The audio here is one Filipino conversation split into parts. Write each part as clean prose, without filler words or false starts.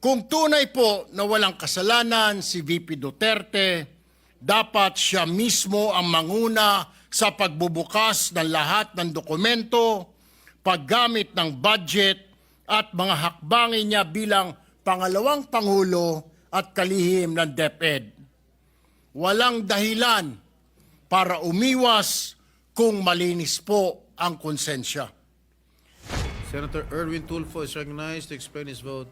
Kung tunay po na walang kasalanan si VP Duterte, dapat siya mismo ang manguna sa pagbubukas ng lahat ng dokumento, paggamit ng budget at mga hakbangin niya bilang pangalawang Pangulo at kalihim ng DepEd. Walang dahilan para umiwas kung malinis po ang konsensya. Senator Erwin Tulfo is recognized to explain his vote.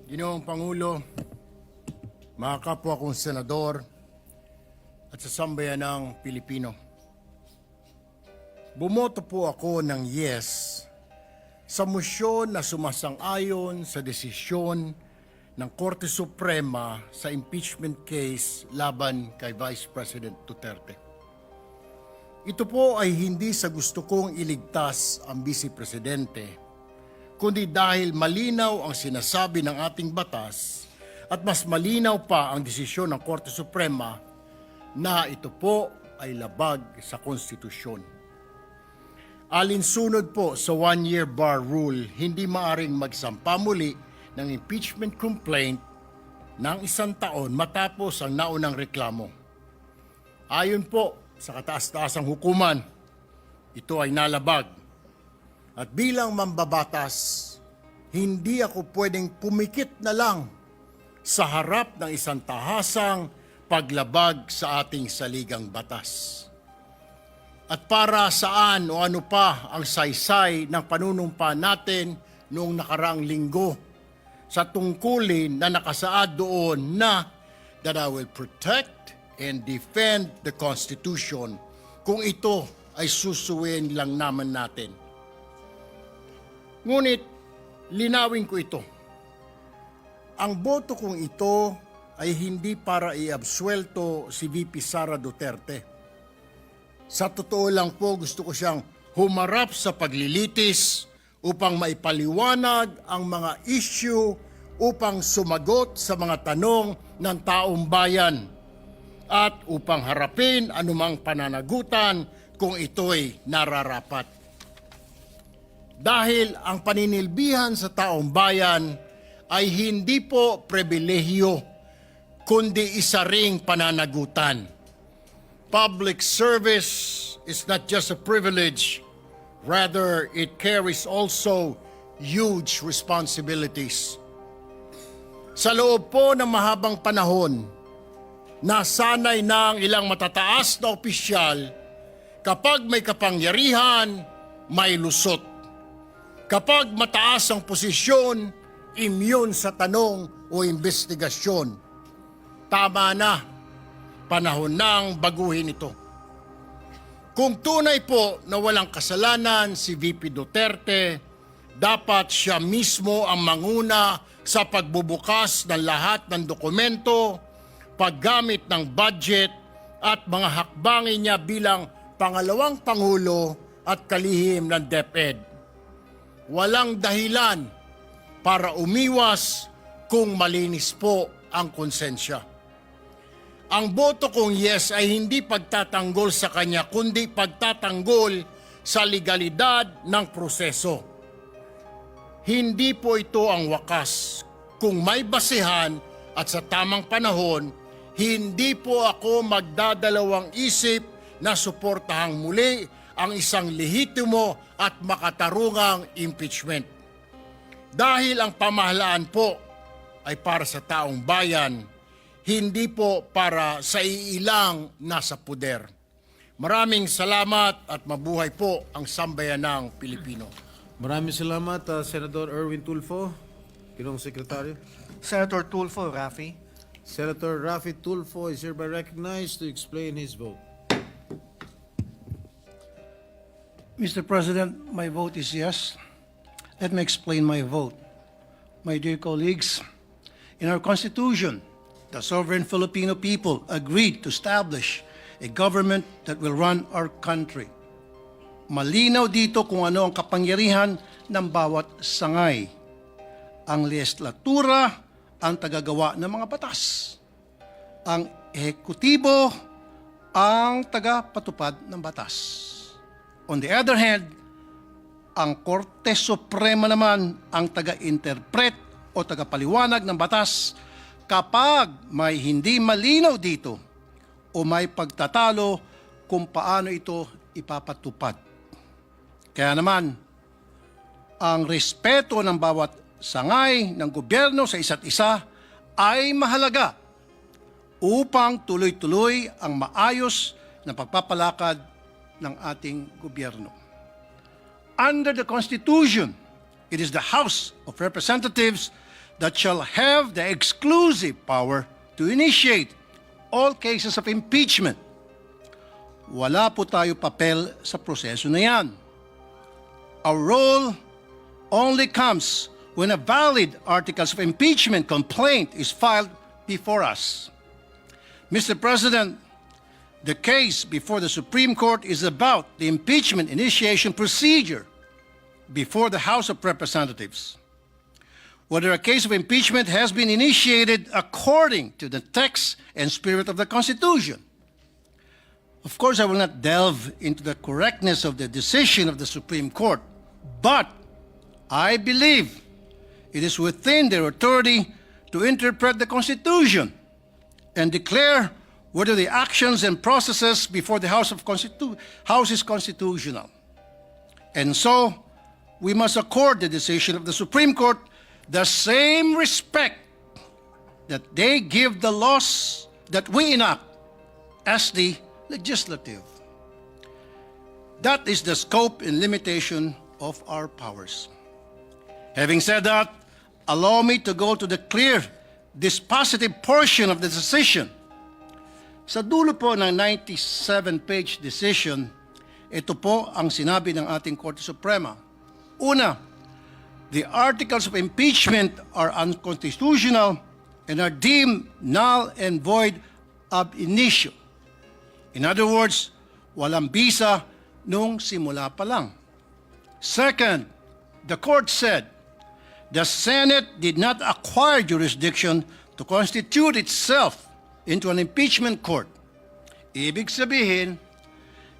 Ginoong Pangulo, mga kapwa kong senador at sa sambayanang Pilipino. Bumoto po ako ng yes sa mosyon na sumasang-ayon sa desisyon ng Korte Suprema sa impeachment case laban kay Vice President Duterte. Ito po ay hindi sa gusto kong iligtas ang Vice Presidente, kundi dahil malinaw ang sinasabi ng ating batas at mas malinaw pa ang desisyon ng Korte Suprema na ito po ay labag sa konstitusyon. Alinsunod po sa one-year bar rule, hindi maaring magsampa muli ng impeachment complaint ng 1 taon matapos ang naunang reklamo. Ayon po sa kataas-taasang hukuman, ito ay nalabag. At bilang mambabatas, hindi ako pwedeng pumikit na lang sa harap ng isang tahasang paglabag sa ating saligang batas. At para saan o ano pa ang saysay ng panunumpa natin noong nakaraang linggo sa tungkulin na nakasaad doon na that I will protect and defend the Constitution kung ito ay susuwin lang naman natin. Ngunit, linawin ko ito. Ang boto kong ito ay hindi para iabsuelto si VP Sara Duterte. Sa totoo lang po, gusto ko siyang humarap sa paglilitis upang maipaliwanag ang mga issue upang sumagot sa mga tanong ng taong bayan at upang harapin anumang pananagutan kung ito'y nararapat. Dahil ang paninilbihan sa taong bayan ay hindi po pribilehyo, kundi isa ring pananagutan. Public service is not just a privilege, rather it carries also huge responsibilities. Sa loob po ng mahabang panahon, nasanay na ang ilang matataas na opisyal kapag may kapangyarihan, may lusot. Kapag mataas ang posisyon, immune sa tanong o investigasyon. Tama na, panahon nang baguhin ito. Kung tunay po na walang kasalanan si VP Duterte, dapat siya mismo ang manguna sa pagbubukas ng lahat ng dokumento, paggamit ng budget at mga hakbangin niya bilang pangalawang Pangulo at kalihim ng DepEd. Walang dahilan para umiwas kung malinis po ang konsensya. Ang boto kong yes ay hindi pagtatanggol sa kanya, kundi pagtatanggol sa legalidad ng proseso. Hindi po ito ang wakas. Kung may basehan at sa tamang panahon, hindi po ako magdadalawang isip na suportahang muli ang isang lehitimo at makatarungang impeachment. Dahil ang pamahalaan po ay para sa taong bayan, hindi po para sa iilang nasa puder. Maraming salamat at mabuhay po ang sambayanang Pilipino. Maraming salamat, Senator Erwin Tulfo. Ginoong Sekretaryo. Senator Tulfo, Rafi. Senator Rafi Tulfo is hereby recognized to explain his vote. Mr. President, my vote is yes. Let me explain my vote. My dear colleagues, in our Constitution, the sovereign Filipino people agreed to establish a government that will run our country. Malinaw dito kung ano ang kapangyarihan ng bawat sangay. Ang legislatura ang tagagawa ng mga batas. Ang ehekutibo ang tagapatupad ng batas. On the other hand, ang Korte Suprema naman ang taga-interpret o tagapaliwanag ng batas kapag may hindi malinaw dito o may pagtatalo kung paano ito ipapatupad. Kaya naman, ang respeto ng bawat sangay ng gobyerno sa isa't isa ay mahalaga upang tuloy-tuloy ang maayos na pagpapalakad ng ating gobyerno. Under the Constitution, it is the House of Representatives that shall have the exclusive power to initiate all cases of impeachment. Wala po tayo papel sa proseso na yan. Our role only comes when a valid articles of impeachment complaint is filed before us. Mr. President, the case before the Supreme Court is about the impeachment initiation procedure before the House of Representatives. Whether a case of impeachment has been initiated according to the text and spirit of the Constitution. Of course, I will not delve into the correctness of the decision of the Supreme Court, but I believe it is within their authority to interpret the Constitution and declare whether the actions and processes before the House is constitutional. And so, we must accord the decision of the Supreme Court the same respect that they give the laws that we enact as the legislative. That is the scope and limitation of our powers. Having said that, allow me to go to the clear, dispositive portion of the decision. Sa dulo po ng 97-page decision, ito po ang sinabi ng ating Korte Suprema. Una, the articles of impeachment are unconstitutional and are deemed null and void ab initio. In other words, walang bisa nung simula pa lang. Second, the court said, the Senate did not acquire jurisdiction to constitute itself into an impeachment court. Ibig sabihin,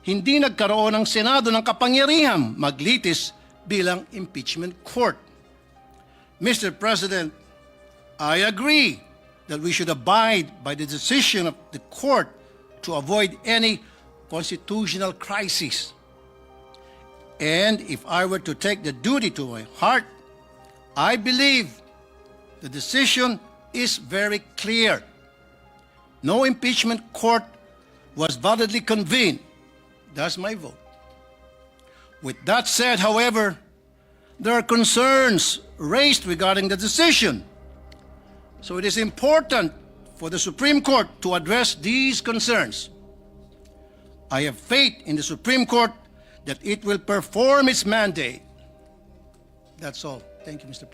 hindi nagkaroon ng Senado ng kapangyarihang maglitis bilang impeachment court. Mr. President, I agree that we should abide by the decision of the court to avoid any constitutional crisis. And if I were to take the duty to my heart, I believe the decision is very clear. No impeachment court was validly convened. That's my vote. With that said, however, there are concerns raised regarding the decision. So it is important for the Supreme Court to address these concerns. I have faith in the Supreme Court that it will perform its mandate. That's all. Thank you, Mr. President.